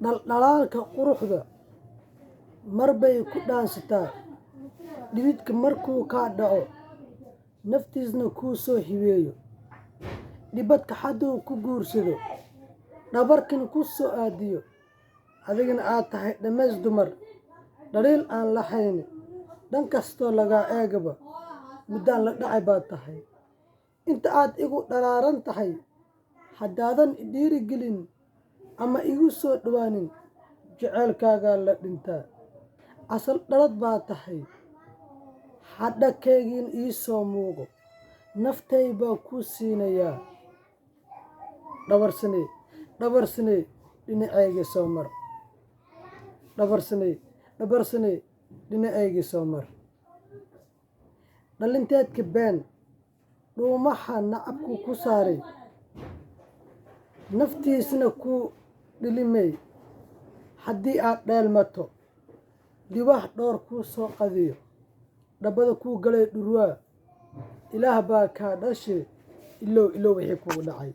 dhaldhalaalka quruxda mar bay ku dhaansataa dhididka markuu kaa dhaco naftiisna kuu soo hibeeyo dhibadka hadduu ku guursado dhabarkan ku soo aadiyo adigana aad tahay dhammays dumar dhaliil aan lahayn dhan kastoo lagaa eegaba muddaan la dhacay baad tahay inta aad igu dhalaaran tahay haddaadan dhiirigelin ama igu soo dhowaanin jaceylkaagaa la dhintaa asal dhalad baa tahay hadhakaygiin ii soo muuqo naftay baa kuu siinayaa dhabarsanee dhinacayga soo mar dhabarsanee dhinacayga soo mar dhalinteedka been dhuumaha nacabku ku saaray naftiisna kuu dhilimay haddii aad dheelmato libax dhowr kuu soo qadiyo dhabbada kuu galay dhurwaa ilaah baa kaa dhashe ilow wixii kugu dhacay